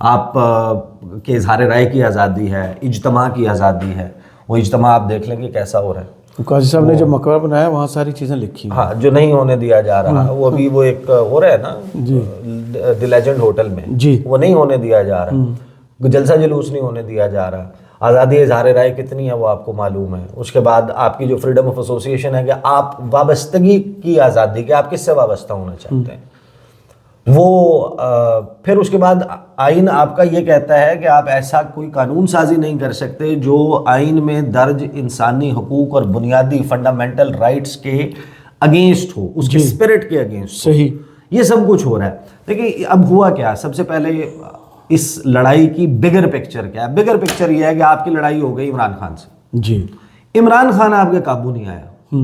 آپ کے اظہار رائے کی آزادی ہے، اجتماع کی آزادی ہے. وہ اجتماع آپ دیکھ لیں گے کیسا ہو رہا ہے. قاضی صاحب نے جو مقبرہ بنایا وہاں ساری چیزیں لکھی ہیں. ہاں، جو نہیں ہونے دیا جا رہا وہ ابھی وہ ایک ہو رہا ہے نا دی لیجنڈ ہوٹل میں، جی وہ نہیں ہونے دیا جا رہا. جلسہ جلوس نہیں ہونے دیا جا رہا. آزادی اظہار رائے کتنی ہے وہ آپ کو معلوم ہے. اس کے بعد آپ کی جو فریڈم آف ایسوسی ایشن ہے کہ آپ وابستگی کی آزادی، کہ آپ کس سے وابستہ ہونا چاہتے ہیں، وہ پھر اس کے بعد آئین آپ کا یہ کہتا ہے کہ آپ ایسا کوئی قانون سازی نہیں کر سکتے جو آئین میں درج انسانی حقوق اور بنیادی فنڈامنٹل رائٹس کے اگینسٹ ہو، اس کے اسپرٹ کے اگینسٹ. صحیح. یہ سب کچھ ہو رہا ہے. دیکھیں اب ہوا کیا، سب سے پہلے اس لڑائی کی بگر پکچر کیا ہے. بگر پکچر یہ ہے کہ آپ کی لڑائی ہو گئی عمران خان سے. جی. عمران خان آپ کے قابو نہیں آیا.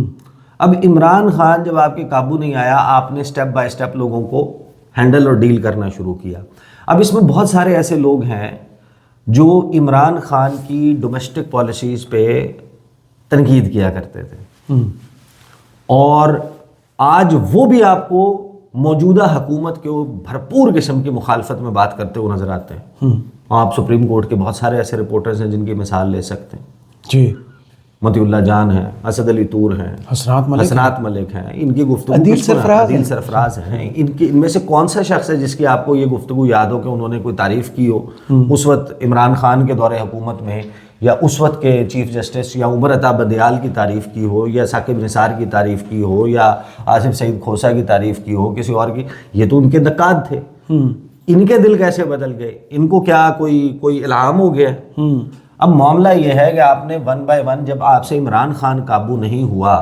اب عمران خان جب آپ کے قابو نہیں آیا، آپ نے سٹیپ بائی سٹیپ لوگوں کو ہینڈل اور ڈیل کرنا شروع کیا. اب اس میں بہت سارے ایسے لوگ ہیں جو عمران خان کی ڈومیسٹک پالیسیز پہ تنقید کیا کرتے تھے، اور آج وہ بھی آپ کو موجودہ حکومت کے بھرپور قسم کی مخالفت میں بات کرتے ہوئے نظر آتے ہیں. آپ سپریم کورٹ کے بہت سارے ایسے رپورٹرز ہیں جن کی مثال لے سکتے ہیں. جی. مطیع اللہ جان ہیں، اسد علی طور ہیں، حسنات ملک ہیں. ان کی گفتگو عدیل سرفراز ہیں. ان میں سے کون سا شخص ہے جس کی آپ کو یہ گفتگو یاد ہو کہ انہوں نے کوئی تعریف کی ہو اس وقت عمران خان کے دور حکومت میں، یا اس وقت کے چیف جسٹس یا عمر عطا بدیال کی تعریف کی ہو، یا ثاقب نثار کی تعریف کی ہو، یا آصف سعید کھوسہ کی تعریف کی ہو، کسی اور کی؟ یہ تو ان کے نقاد تھے. ان کے دل کیسے بدل گئے؟ ان کو کیا کوئی الہام ہو گیا؟ اب معاملہ یہ ہے کہ آپ نے ون بائی ون جب آپ سے عمران خان قابو نہیں ہوا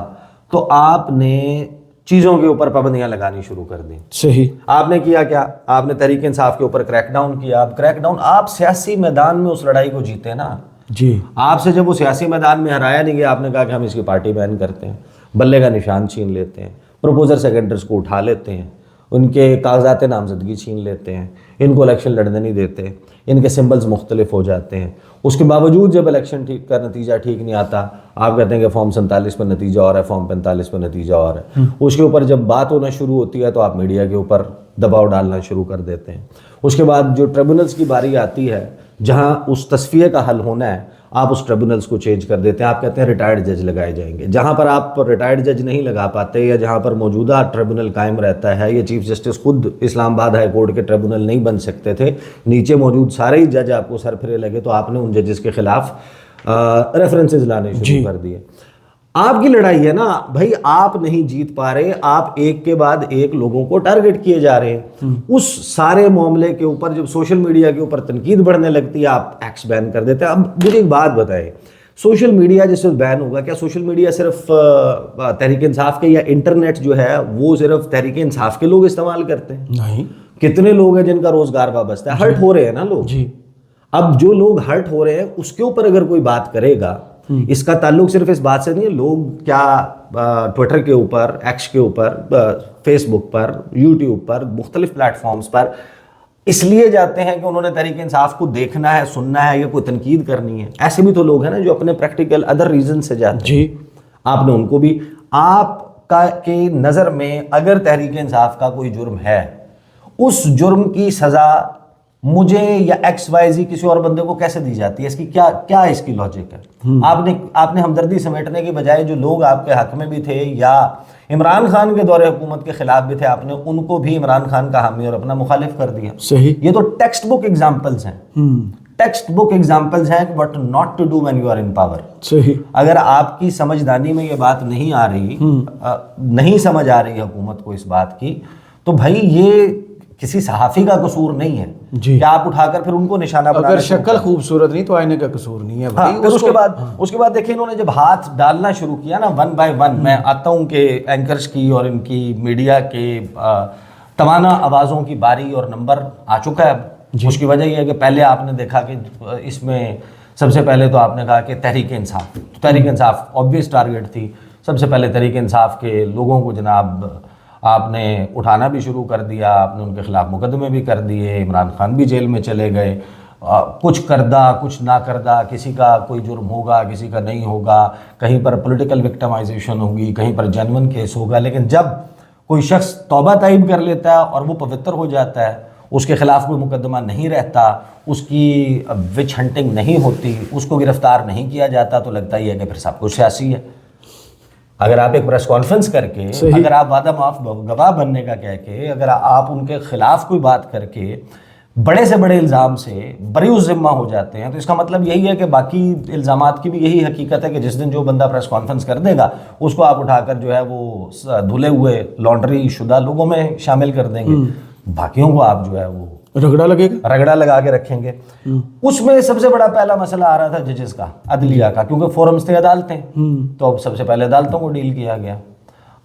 تو آپ نے چیزوں کے اوپر پابندیاں لگانی شروع کر دیں. صحیح. آپ نے کیا کیا؟ آپ نے تحریک انصاف کے اوپر کریک ڈاؤن کیا. اب کریک ڈاؤن، آپ سیاسی میدان میں اس لڑائی کو جیتے نا. جی. آپ سے جب وہ سیاسی میدان میں ہرایا نہیں گیا، آپ نے کہا کہ ہم اس کی پارٹی بین کرتے ہیں، بلے کا نشان چھین لیتے ہیں، پروپوزر سیکنڈرز کو اٹھا لیتے ہیں، ان کے کاغذات نامزدگی چھین لیتے ہیں، ان کو الیکشن لڑنے نہیں دیتے، ان کے سمبلز مختلف ہو جاتے ہیں. اس کے باوجود جب الیکشن کا نتیجہ ٹھیک نہیں آتا، آپ کہتے ہیں کہ فارم 47 پر نتیجہ اور ہے، فارم 45 پر نتیجہ اور ہے. اس کے اوپر جب بات ہونا شروع ہوتی ہے تو آپ میڈیا کے اوپر دباؤ ڈالنا شروع کر دیتے ہیں. اس کے بعد جو ٹریبونلز کی باری آتی ہے، جہاں اس تصفیے کا حل ہونا ہے، آپ اس ٹریبونلز کو چینج کر دیتے ہیں. آپ کہتے ہیں ریٹائرڈ جج لگائے جائیں گے. جہاں پر آپ ریٹائرڈ جج نہیں لگا پاتے، یا جہاں پر موجودہ ٹریبونل قائم رہتا ہے، یہ چیف جسٹس خود اسلام آباد ہائی کورٹ کے ٹریبونل نہیں بن سکتے تھے، نیچے موجود سارے ہی جج آپ کو سر پھرے لگے، تو آپ نے ان ججز کے خلاف ریفرنسز لانے شروع کر دیے. آپ کی لڑائی ہے نا بھائی، آپ نہیں جیت پا رہے، آپ ایک کے بعد ایک لوگوں کو ٹارگٹ کیے جا رہے ہیں. اس سارے معاملے کے اوپر جب سوشل میڈیا کے اوپر تنقید بڑھنے لگتی ہے، آپ ایکس بین کر دیتے ہیں. اب مجھے ایک بات بتائیں، سوشل میڈیا جس وقت بین ہوگا، کیا سوشل میڈیا صرف تحریک انصاف کے، یا انٹرنیٹ جو ہے وہ صرف تحریک انصاف کے لوگ استعمال کرتے ہیں؟ نہیں. کتنے لوگ ہیں جن کا روزگار وابستہ ہے؟ ہرٹ ہو رہے ہیں نا لوگ. جی. اب جو لوگ ہرٹ ہو رہے ہیں اس کے اوپر اگر کوئی بات کرے گا، اس کا تعلق صرف اس بات سے نہیں ہے لوگ کیا ٹویٹر کے اوپر، ایکس کے اوپر، فیس بک پر، یوٹیوب پر، مختلف پلیٹ فارمز پر اس لیے جاتے ہیں کہ انہوں نے تحریک انصاف کو دیکھنا ہے، سننا ہے، یا کوئی تنقید کرنی ہے. ایسے بھی تو لوگ ہیں نا جو اپنے پریکٹیکل ادر ریزن سے جاتے ہیں. جی. آپ نے ان کو بھی، آپ کا کی نظر میں اگر تحریک انصاف کا کوئی جرم ہے، اس جرم کی سزا مجھے یا ایکس وائی زی کسی اور بندے کو کیسے دی جاتی ہے؟ اس کی کیا اس کی لاجک ہے؟ آپ نے ہمدردی سمیٹنے کے بجائے جو لوگ آپ کے حق میں بھی تھے یا عمران خان کے دور حکومت کے خلاف بھی تھے، آپ نے ان کو بھی عمران خان کا حامی اور اپنا مخالف کر دیا. صحیح. یہ تو ٹیکسٹ بک ایگزامپلز ہیں. ٹیکسٹ بک ایگزامپلز ہیں but not to do when you are in power. صحیح. اگر آپ کی سمجھدانی میں یہ بات نہیں آ رہی، نہیں سمجھ آ رہی حکومت کو اس بات کی، تو بھائی یہ کسی صحافی کا قصور نہیں ہے کہ آپ اٹھا کر پھر ان کو نشانہ بنانا. اگر شکل خوبصورت نہیں تو آئینے کا قصور نہیں ہے بھائی. اس کے بعد دیکھیں انہوں نے جب ہاتھ ڈالنا شروع کیا نا ون بائی ون، میں آتا ہوں کہ اینکرز کی اور ان کی میڈیا کے توانا آوازوں کی باری اور نمبر آ چکا ہے. اس کی وجہ یہ ہے کہ پہلے آپ نے دیکھا کہ اس میں سب سے پہلے تو آپ نے کہا کہ تحریک انصاف، تحریک انصاف آبویس ٹارگٹ تھی. سب سے پہلے تحریک انصاف کے لوگوں کو جناب آپ نے اٹھانا بھی شروع کر دیا، آپ نے ان کے خلاف مقدمے بھی کر دیے، عمران خان بھی جیل میں چلے گئے. کچھ کردہ کچھ نہ کردہ، کسی کا کوئی جرم ہوگا کسی کا نہیں ہوگا، کہیں پر پولیٹیکل وکٹمائزیشن ہوگی، کہیں پر جینون کیس ہوگا. لیکن جب کوئی شخص توبہ طائب کر لیتا ہے اور وہ پوتر ہو جاتا ہے، اس کے خلاف کوئی مقدمہ نہیں رہتا، اس کی وچ ہنٹنگ نہیں ہوتی، اس کو گرفتار نہیں کیا جاتا، تو لگتا ہی ہے کہ پھر سب کچھ سیاسی ہے۔ اگر آپ ایک پریس کانفرنس کر کے، اگر آپ وعدہ معاف گواہ بننے کا کہہ کے، اگر آپ ان کے خلاف کوئی بات کر کے بڑے سے بڑے الزام سے بری الذمہ ہو جاتے ہیں، تو اس کا مطلب یہی ہے کہ باقی الزامات کی بھی یہی حقیقت ہے کہ جس دن جو بندہ پریس کانفرنس کر دے گا اس کو آپ اٹھا کر جو ہے وہ دھلے ہوئے لانڈری شدہ لوگوں میں شامل کر دیں گے، باقیوں کو آپ جو ہے وہ رگڑا لگا کے رکھیں گے۔ اس میں سب سے بڑا پہلا مسئلہ آ رہا تھا ججز کا، عدلیہ کا، کیونکہ فورمز تھے عدالتیں، تو اب سب سے پہلے عدالتوں کو ڈیل کیا گیا۔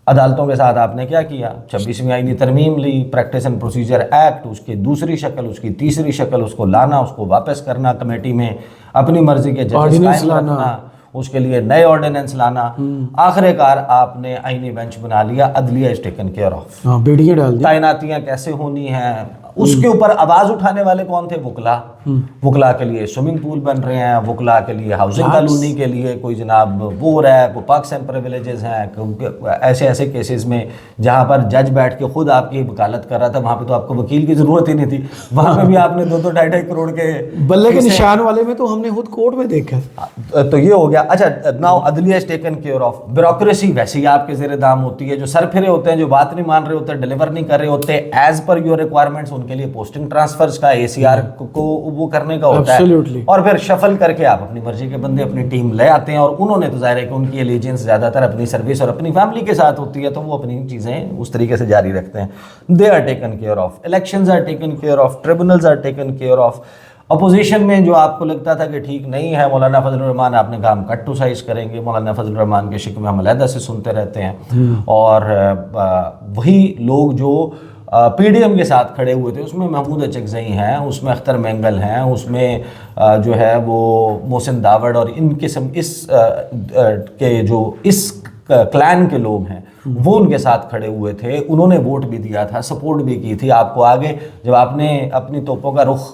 عدالتوں کے ساتھ آپ نے کیا کیا؟ 26ویں آئینی ترمیم لی، پریکٹس اینڈ پروسیجر ایکٹ، اس کی دوسری شکل، اس کی تیسری شکل، اس کو لانا، اس کو واپس کرنا کمیٹی میں، اپنی مرضی کے ججز قائم رکھنا، اس کے لیے نئے آرڈیننس لانا، آخر کار آپ نے آئینی بینچ بنا لیا، عدلیہ از ٹیکن کیئر آف، بیڑیاں ڈال دی، تعیناتیاں کیسے ہونی ہیں۔ اس کے اوپر آواز اٹھانے والے کون تھے؟ وکلا۔ وکلا کے لیے سوئمنگ پول بن رہے ہیں، وکلا کے لیے ہاؤسنگ کالونی کے لیے کوئی جناب وہ ہو رہا ہے، کوئی پارکس اینڈ پریویلیجز ہیں، ایسے کیسز میں جہاں پر جج بیٹھ کے خود آپ کی وکالت کر رہا تھا، وہاں پہ تو آپ کو وکیل کی ضرورت ہی نہیں تھی، وہاں پہ بھی آپ نے 2-2 ڈھائی کروڑ کے بلے کے نشان والے میں تو ہم نے خود کورٹ میں دیکھا۔ تو یہ ہو گیا۔ اچھا، ناؤ عدلیہ is taken care of. Bureaucracy ویسے ہی آپ کے زیر دام ہوتی ہے، جو سر پھرے ہوتے ہیں، جو بات نہیں مان رہے ہوتے، ڈیلیور نہیں کر رہے ہوتے ایز پر یور ریکوائرمنٹس، ان کے لیے پوسٹنگ ٹرانسفرز کا، ACR کو وہ کرنے کا ہوتا ہے، اور پھر شفل کر کے آپ اپنی مرضی کے بندے اپنی ٹیم لے آتے ہیں، اور انہوں نے تو ظاہر ہے کہ ان کی الیجنس زیادہ تر اپنی سروس اور اپنی فیملی کے ساتھ ہوتی ہے، تو وہ اپنی چیزیں اس طریقے سے جاری رکھتے ہیں۔ They are taken care of, elections are taken care of, tribunals are taken care of. Opposition میں جو آپ کو لگتا تھا کہ ٹھیک نہیں ہے، مولانا فضل الرحمان، آپ نے کہا ہم کٹ ٹو سائز کریں گے، مولانا فضل الرحمان کے شکوے ہم علیحدہ سے سنتے رہتے ہیں، اور وہی لوگ جو PDM کے ساتھ کھڑے ہوئے تھے، اس میں محمود اچکزئی ہیں، اس میں اختر مینگل ہیں، اس میں جو ہے وہ محسن داوڑ اور ان قسم اس کے جو اس کلین کے لوگ ہیں وہ ان کے ساتھ کھڑے ہوئے تھے، انہوں نے ووٹ بھی دیا تھا، سپورٹ بھی کی تھی آپ کو آگے، جب آپ نے اپنی توپوں کا رخ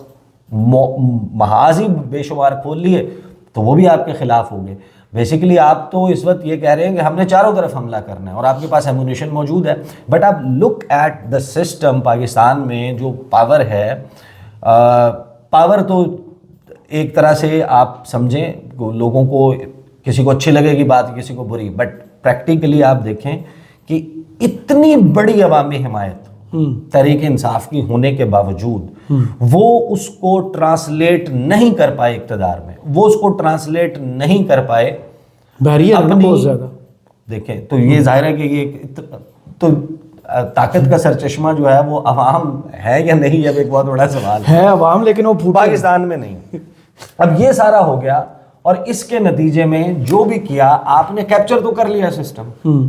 محاذ ہی بے شمار کھول لیے تو وہ بھی آپ کے خلاف ہو گئے۔ بیسیکلی آپ تو اس وقت یہ کہہ رہے ہیں کہ ہم نے چاروں طرف حملہ کرنا ہے، اور آپ کے پاس ایمونیشن موجود ہے، بٹ آپ look at the system. Pakistan میں جو پاور ہے، پاور تو ایک طرح سے آپ سمجھیں لوگوں کو، کسی کو اچھی لگے گی بات، کسی کو بری، بٹ پریکٹیکلی آپ دیکھیں کہ اتنی بڑی عوامی حمایت تحریک انصاف کی ہونے کے باوجود وہ اس کو ٹرانسلیٹ نہیں کر پائے اقتدار میں، وہ اس کو ٹرانسلیٹ نہیں کر پائے بہت زیادہ۔ دیکھیں تو یہ ظاہر ہے کہ یہ تو طاقت کا سرچشمہ جو ہے وہ عوام ہے یا نہیں، اب ایک بہت بڑا سوال ہے، عوام لیکن وہ پاکستان میں نہیں۔ اب یہ سارا ہو گیا، اور اس کے نتیجے میں جو بھی کیا آپ نے کیپچر تو کر لیا سسٹم،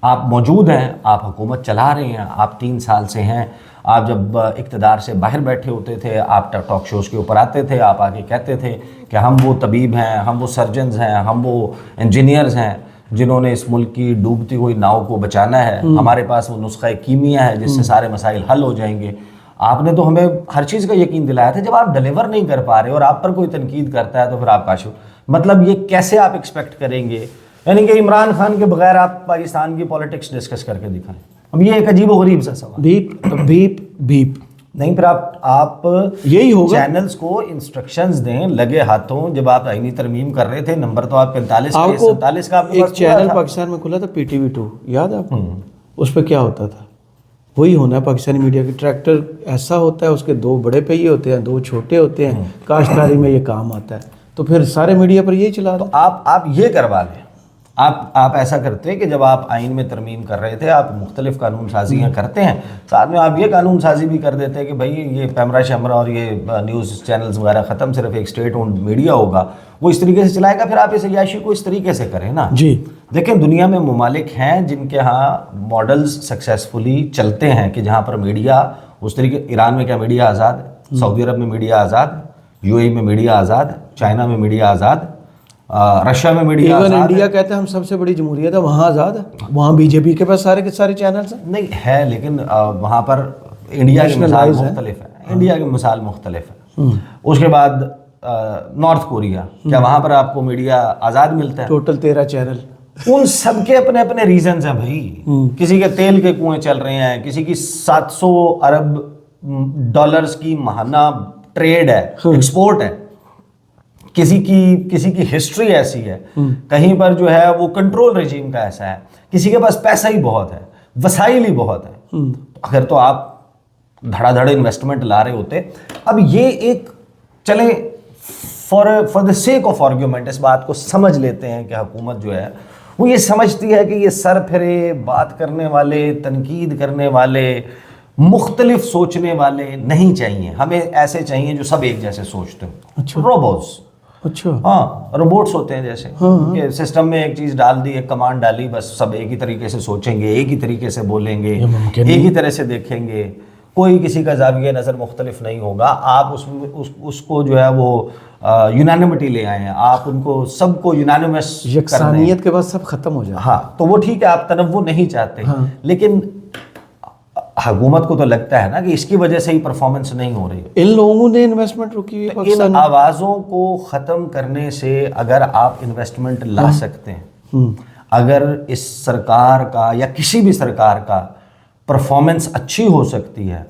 آپ موجود ہیں، آپ حکومت چلا رہے ہیں، آپ 3 سال سے ہیں، آپ جب اقتدار سے باہر بیٹھے ہوتے تھے، آپ ٹاک شوز کے اوپر آتے تھے، آپ آگے کہتے تھے کہ ہم وہ طبیب ہیں، ہم وہ سرجنز ہیں، ہم وہ انجینئرز ہیں جنہوں نے اس ملک کی ڈوبتی ہوئی ناؤ کو بچانا ہے، ہمارے پاس وہ نسخہ کیمیا ہے جس سے سارے مسائل حل ہو جائیں گے۔ آپ نے تو ہمیں ہر چیز کا یقین دلایا تھا، جب آپ ڈیلیور نہیں کر پا رہے اور آپ پر کوئی تنقید کرتا ہے تو پھر آپ کاشف، مطلب یہ کیسے آپ ایکسپیکٹ کریں گے؟ یعنی کہ عمران خان کے بغیر آپ پاکستان کی پالیٹکس ڈسکس کر کے دکھائیں۔ اب یہ ایک عجیب و غریب سا سوال، بیپ نہیں، پھر آپ یہی ہوگا، چینلز کو انسٹرکشنز دیں لگے ہاتھوں۔ جب آپ آئینی ترمیم کر رہے تھے، نمبر تو آپ 45 کا 47 کا آپ کے ایک پاس چینل پاکستان میں کھلا تھا PTV2، یاد ہے آپ کو؟ اس پہ کیا ہوتا تھا؟ وہی ہونا ہے پاکستانی میڈیا کی، ٹریکٹر ایسا ہوتا ہے، اس کے 2 بڑے پہیے ہوتے ہیں، 2 چھوٹے ہوتے ہیں، کاشتکاری میں یہ کام آتا ہے، تو پھر سارے میڈیا پر یہی چلا رہا۔ آپ یہ کروا لیں، آپ ایسا کرتے کہ جب آپ آئین میں ترمیم کر رہے تھے، آپ مختلف قانون سازیاں کرتے ہیں، ساتھ میں آپ یہ قانون سازی بھی کر دیتے کہ بھائی یہ پیمرا شمرا اور یہ نیوز چینلز وغیرہ ختم، صرف ایک اسٹیٹ اونڈ میڈیا ہوگا، وہ اس طریقے سے چلائے گا۔ پھر آپ اس عیاشی کو اس طریقے سے کریں نا جی۔ دیکھیں دنیا میں ممالک ہیں جن کے ہاں ماڈلز سکسیسفلی چلتے ہیں کہ جہاں پر میڈیا اس طریقے، ایران میں کیا میڈیا آزاد ہے؟ سعودی عرب میں میڈیا آزاد ہے، UAE میں میڈیا آزاد ہے، چائنا میں میڈیا آزاد ہے، رشیا میں میڈیا آزاد ہے۔ انڈیا کہتے ہیں ہم سب سے بڑی جمہوریت ہے، وہاں آزاد ہے، وہاں BJP کے پاس سارے کے سارے چینلز ہیں۔ نہیں ہے، لیکن وہاں پر انڈیا کی مثال مختلف ہے، انڈیا کی مثال مختلف ہے۔ اس کے بعد نارتھ کوریا، کیا وہاں پر آپ کو میڈیا آزاد ملتا ہے؟ ٹوٹل 13 چینل، ان سب کے اپنے اپنے ریزنز ہیں بھائی، کسی کے تیل کے کنویں چل رہے ہیں، کسی کی 700 ارب ڈالرز کی ماہانہ ٹریڈ ہے, ایکسپورٹ ہے, کسی کی ہسٹری ایسی ہے, کہیں پر جو ہے وہ کنٹرول رجیم کا ایسا ہے, کسی کے پاس پیسہ ہی بہت ہے, وسائل ہی بہت ہے, اگر تو آپ دھڑا دھڑ انویسٹمنٹ لا رہے ہوتے. اب یہ ایک چلیں for the sake of argument اس بات کو سمجھ لیتے ہیں کہ حکومت جو ہے وہ یہ سمجھتی ہے کہ یہ سر پھرے بات کرنے والے, تنقید کرنے والے, مختلف سوچنے والے نہیں چاہیے, ہمیں ایسے چاہیے جو سب ایک جیسے سوچتے ہیں. روبوٹس, اچھا ہاں روبوٹس ہوتے ہیں جیسے کہ سسٹم میں ایک چیز ڈال دی, ایک کمانڈ ڈالی, بس سب ایک ہی طریقے سے سوچیں گے, ایک ہی طریقے سے بولیں گے, ایک ہی طرح سے دیکھیں گے, کوئی کسی کا زاویہ نظر مختلف نہیں ہوگا. آپ اس کو جو ہے وہ یونانیمٹی لے آئے ہیں, آپ ان کو سب کو یونانیمس, یکسانیت کے بعد سب ختم ہو جائے. ہاں تو وہ ٹھیک ہے, آپ تنوع نہیں چاہتے, لیکن حکومت کو تو لگتا ہے نا کہ اس کی وجہ سے ہی پرفارمنس نہیں ہو رہی. ان لوگوں نے انویسٹمنٹ روکی ہوئی. ان آوازوں کو ختم کرنے سے اگر آپ انویسٹمنٹ لا سکتے ہیں, اگر اس سرکار کا یا کسی بھی سرکار کا پرفارمنس اچھی ہو سکتی ہے,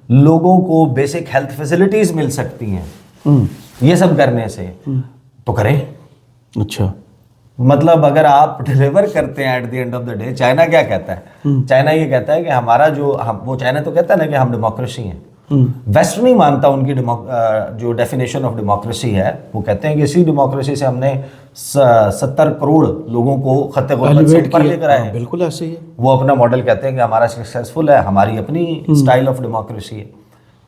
لوگوں کو بیسک ہیلتھ فیسلٹیز مل سکتی ہیں یہ سب کرنے سے, تو کریں. اچھا مطلب اگر آپ ڈیلیور کرتے ہیں at the end of the day, China کیا کہتا ہے, چائنا یہ کہتا ہے کہ ہمارا جو وہ چائنا تو کہتا ہے نا کہ ہم ڈیموکریسی ہیں. ویسٹ نہیں مانتا ان کی جو ڈیفینیشن آف ڈیموکریسی ہے, وہ کہتے ہیں کہ اسی ڈیموکریسی سے ہم نے 70 کروڑ لوگوں کو خط غربت سے اوپر لے کر آئے ہیں. بالکل ایسے ہی ہے. وہ اپنا ماڈل کہتے ہیں کہ ہمارا سکسیزفل ہے, ہماری اپنی اسٹائل آف ڈیموکریسی ہے,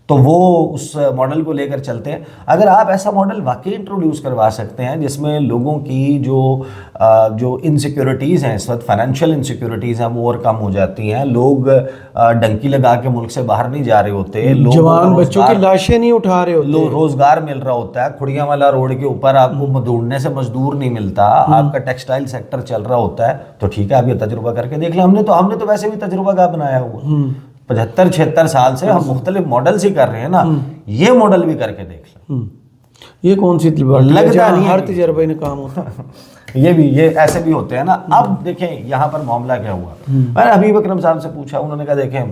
تو وہ اس ماڈل کو لے کر چلتے ہیں. اگر آپ ایسا ماڈل واقعی انٹروڈیوس کروا سکتے ہیں جس میں لوگوں کی جو انسیکیورٹیز ہیں, اس وقت فائنینشیل انسیکیورٹیز ہیں, وہ اور کم ہو جاتی ہیں, لوگ ڈنکی لگا کے ملک سے باہر نہیں جا رہے ہوتے, جوان بچوں کی لاشیں نہیں اٹھا رہے ہوتے, روزگار مل رہا ہوتا ہے, کھڑیاں والا روڈ کے اوپر آپ کو دوڑنے سے مزدور نہیں ملتا, آپ کا ٹیکسٹائل سیکٹر چل رہا ہوتا ہے, تو ٹھیک ہے آپ یہ تجربہ کر کے دیکھ لیں. ہم نے تو ویسے بھی تجربہ کا بنایا ہوا 75-76 سال سے ہم مختلف ماڈلز ہی کر رہے ہیں نا, یہ ماڈل بھی کر کے دیکھ لیں. یہ کون سی لگتا نہیں, ہر تجربہ نے کام ہوتا. یہ ایسے بھی ہوتے ہیں نا. اب دیکھیں یہاں پر معاملہ کیا ہوا, میں نے حبیب اکرم صاحب سے پوچھا, انہوں نے کہا دیکھیں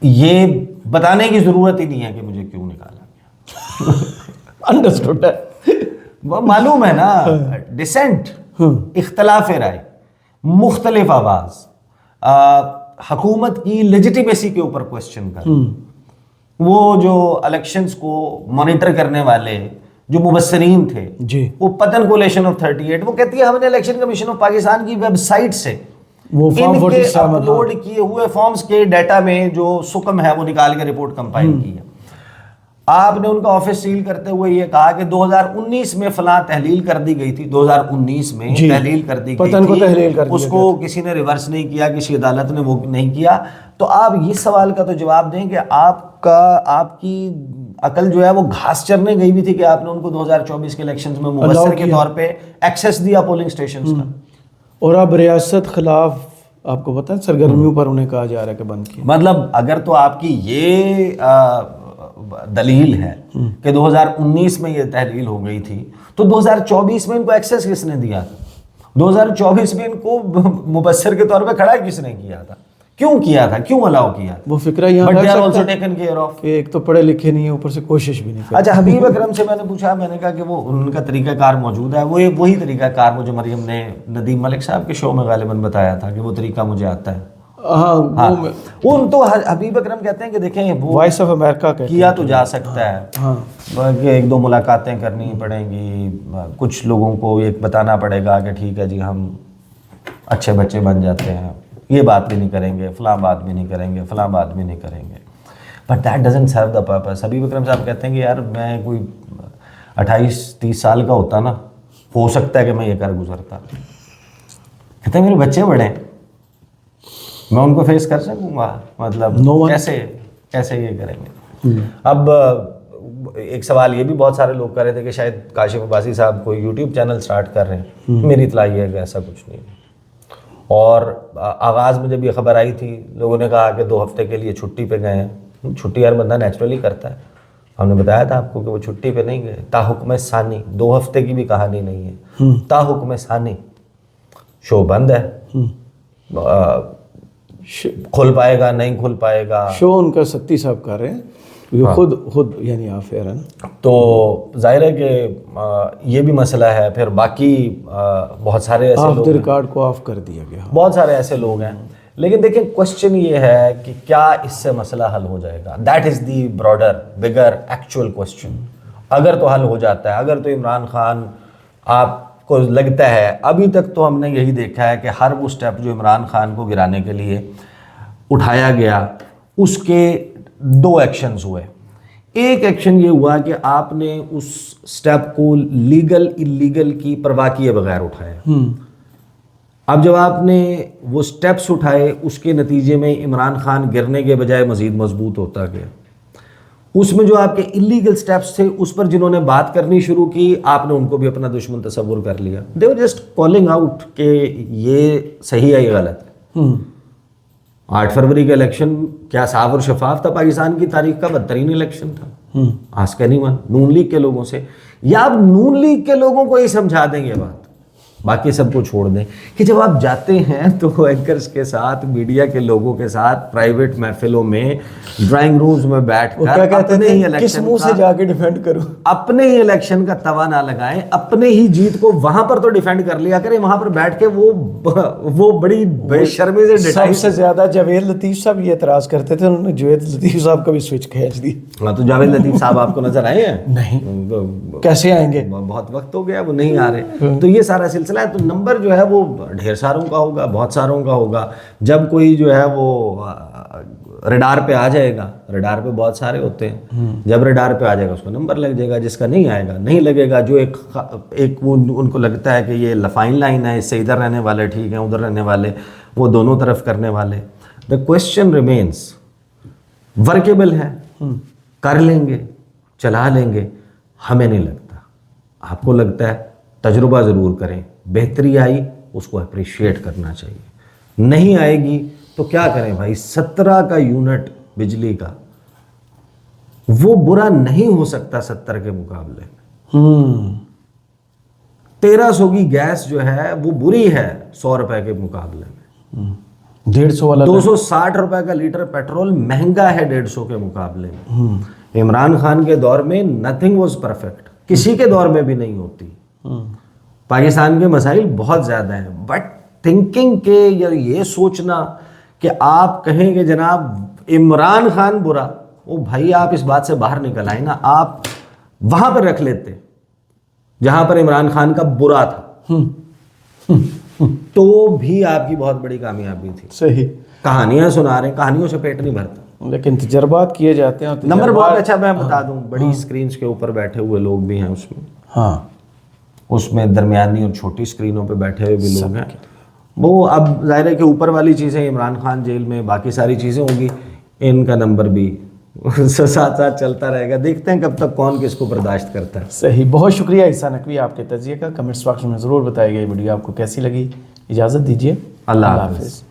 یہ بتانے کی ضرورت ہی نہیں ہے کہ مجھے کیوں نکالا گیا. انڈرسٹوڈ ہے, وہ معلوم ہے نا, ڈسینٹ, اختلاف رائے, مختلف آواز, حکومت کی لیجیٹیمیسی کے اوپر کوسچن کر, وہ جو الیکشنز کو مانیٹر کرنے والے جو مبصرین تھے جی, وہ پتن کولیشن آف 38 وہ کہتی ہے ہم نے الیکشن کمیشن آف پاکستان کی ویب سائٹ سے وہ ان کے اپلوڈ کیے ہوئے فارمز کے ڈیٹا میں جو سکم ہے وہ نکال کے رپورٹ کمپائل کی ہے. آپ نے ان کا آفس سیل کرتے ہوئے یہ کہا کہ 2019 میں فلاں تحلیل کر دی گئی تھی, 2019 میں تحلیل کر دی گئی تھی, اس کو کسی نے ریورس نہیں کیا, کسی عدالت نے وہ نہیں کیا. تو آپ اس سوال کا تو جواب دیں کہ آپ کی عقل جو ہے وہ گھاس چرنے گئی بھی تھی کہ آپ نے ان کو 2024 کے الیکشنز میں مبصر کے طور پہ ایکسیس دیا پولنگ سٹیشنز کا, اور اب ریاست خلاف آپ کو پتہ ہے سرگرمیوں پر انہیں کہا جا رہا ہے کہ بند کیا. مطلب اگر تو آپ کی یہ دلیل ہے کہ 2019 میں یہ تحلیل ہو گئی تھی, تو 2024 میں ان کو ایکسیس کس نے دیا تھا؟ 2024 میں ان کو مبصر کے طور پہ کھڑا کس نے کیا تھا؟ کیوں کیا تھا؟ کیوں الاؤ کیا تھا؟ وہ فکرہ یہاں رکھ سکتا ہے کہ ایک تو پڑھے لکھے نہیں ہیں, اوپر سے کوشش بھی نہیں کرتے. اچھا, حبیب اکرم سے میں نے پوچھا, میں نے کہا کہ وہ ان کا طریقہ کار موجود ہے, وہ وہی طریقہ کار مجھے مریم نے ندیم ملک صاحب کے شو میں غالباً بتایا تھا کہ وہ طریقہ مجھے آتا ہے. وہ تو حبیب اکرم کہتے ہیں کہ دیکھیں وہ وائس آف امریکہ کیا تو جا سکتا ہے, ایک دو ملاقاتیں کرنی پڑیں گی, کچھ لوگوں کو یہ بتانا پڑے گا کہ ٹھیک ہے جی ہم اچھے بچے بن جاتے ہیں, یہ بات بھی نہیں کریں گے, فلاں بات بھی نہیں کریں گے, فلاں بات بھی نہیں کریں گے, but that doesn't serve the purpose. Habib Akram صاحب کہتے ہیں کہ یار میں کوئی 28-30 سال کا ہوتا نا, ہو سکتا ہے کہ میں یہ کر گزرتا. کہتے ہیں میرے بچے بڑے ہیں, میں ان کو فیس کر سکوں گا, مطلب کیسے یہ کریں گے. اب ایک سوال یہ بھی بہت سارے لوگ کر رہے تھے کہ شاید کاشف عباسی صاحب کوئی یوٹیوب چینل سٹارٹ کر رہے ہیں. میری اطلاع یہ ہے کہ ایسا کچھ نہیں. اور آغاز میں جب یہ خبر آئی تھی, لوگوں نے کہا کہ 2 ہفتے کے لیے چھٹی پہ گئے ہیں. چھٹی ہر بندہ نیچرلی کرتا ہے, ہم نے بتایا تھا آپ کو کہ وہ چھٹی پہ نہیں گئے. تاحکم ثانی 2 ہفتے کی بھی کہانی نہیں ہے, تاحکم ثانی شو بند ہے. کھل پائے گا نہیں کھل پائے گا. شو ان کا ستی صاحب کر رہے ہیں, یہ خود یعنی آفیئر ہے نا. تو ظاہر ہے کہ یہ بھی مسئلہ ہے. پھر باقی بہت سارے ایسے آف لوگ دا ریکارڈ کو آف کر دیا گیا. بہت سارے ایسے لوگ ہیں. لیکن دیکھیں کوشچن یہ ہے کہ کیا اس سے مسئلہ حل ہو جائے گا. That is the broader bigger actual question. اگر تو حل ہو جاتا ہے, اگر تو عمران خان آپ کو لگتا ہے, ابھی تک تو ہم نے یہی دیکھا ہے کہ ہر وہ سٹیپ جو عمران خان کو گرانے کے لیے اٹھایا گیا اس کے 2 ایکشنز ہوئے. ایک ایکشن یہ ہوا کہ آپ نے اس سٹیپ کو لیگل اللیگل کی پرواہ کیے بغیر اٹھایا. اب جب آپ نے وہ سٹیپس اٹھائے اس کے نتیجے میں عمران خان گرنے کے بجائے مزید مضبوط ہوتا گیا. اس میں جو آپ کے اللیگل سٹیپس تھے اس پر جنہوں نے بات کرنی شروع کی, آپ نے ان کو بھی اپنا دشمن تصور کر لیا. دے ور جسٹ کالنگ آؤٹ کہ یہ صحیح ہے یہ غلط ہے. 8 فروری کا الیکشن کیا صاف اور شفاف تھا؟ پاکستان کی تاریخ کا بدترین الیکشن تھا. آسک اینی ون نون لیگ کے لوگوں سے, یا آپ نون لیگ کے لوگوں کو ہی سمجھا دیں گے بات, باقی سب کو چھوڑ دیں. کہ جب آپ جاتے ہیں تو اینکرز کے ساتھ, میڈیا کے لوگوں کے ساتھ, پرائیویٹ محفلوں میں, ڈرائنگ رومز میں بیٹھ کر اپنے ہی کس منہ سے جا کے ڈیفینڈ کروں, اپنے ہی الیکشن کا توا نہ لگائیں, اپنے ہی جیت کو وہاں پر تو ڈیفینڈ کر لیا کریں. وہاں پر بیٹھ کے وہ بڑی بے شرمی سے سب سے زیادہ جاوید لطیف صاحب یہ اعتراض کرتے تھے, انہوں نے جاوید لطیف صاحب کا بھی سوئچ کھینچ دی. ہاں تو جاوید لطیف صاحب آپ کو نظر آئے ہیں؟ نہیں, کیسے آئیں گے, بہت وقت ہو گیا وہ نہیں آ رہے. تو یہ سارا سلسلہ ہے. تو نمبر جو ہے وہ ڈھیر ساروں کا ہوگا, بہت ساروں کا ہوگا. جب کوئی جو ہے وہ ریڈار پہ آ جائے گا, ریڈار پہ بہت سارے ہوتے ہیں, جب ریڈار پہ آ جائے گا اس کو نمبر لگ جائے گا. جس کا نہیں آئے گا نہیں لگے گا. جو ایک وہ ان کو لگتا ہے کہ یہ لفائن لائن ہے, اس سے ادھر رہنے والے ٹھیک ہیں, ادھر رہنے والے وہ دونوں طرف کرنے والے. دا کوشچن ریمینس ورکیبل ہے, کر لیں گے, چلا لیں گے. ہمیں نہیں لگتا. آپ کو لگتا ہے تجربہ ضرور کریں. بہتری آئی اس کو اپریشیٹ کرنا چاہیے. نہیں آئے گی تو کیا کریں بھائی, 17 کا یونٹ بجلی کا وہ برا نہیں ہو سکتا 70 کے مقابلے میں. 1300 کی گیس جو ہے وہ بری ہے 100 روپے کے مقابلے میں. 150 والا 260 روپے کا لیٹر پیٹرول مہنگا ہے 150 کے مقابلے میں. عمران خان کے دور میں نتھنگ واز پرفیکٹ, کسی کے دور میں بھی نہیں ہوتی. پاکستان کے مسائل بہت زیادہ ہیں, بٹ تھنکنگ کے یا یہ سوچنا کہ آپ کہیں کہ جناب عمران خان برا, او بھائی آپ اس بات سے باہر نکل آئے نا. آپ وہاں پر رکھ لیتے جہاں پر عمران خان کا برا تھا, تو بھی آپ کی بہت بڑی کامیابی تھی. صحیح کہانیاں سنا رہے ہیں, کہانیوں سے پیٹ نہیں بھرتا, لیکن تجربات کیے جاتے ہیں. نمبر بہت اچھا میں بتا دوں, بڑی اسکرینز کے اوپر بیٹھے ہوئے لوگ بھی ہیں اس میں, ہاں اس میں درمیانی اور چھوٹی اسکرینوں پہ بیٹھے ہوئے بھی لوگ ہیں. وہ اب ظاہر ہے کہ اوپر والی چیزیں عمران خان جیل میں, باقی ساری چیزیں ہوں گی, ان کا نمبر بھی ساتھ ساتھ چلتا رہے گا. دیکھتے ہیں کب تک کون کس کو برداشت کرتا ہے. صحیح, بہت شکریہ عیسیٰ نقوی آپ کے تجزیے کا. کمنٹس باکس میں ضرور بتائیے گا یہ ویڈیو آپ کو کیسی لگی. اجازت دیجیے, اللہ حافظ.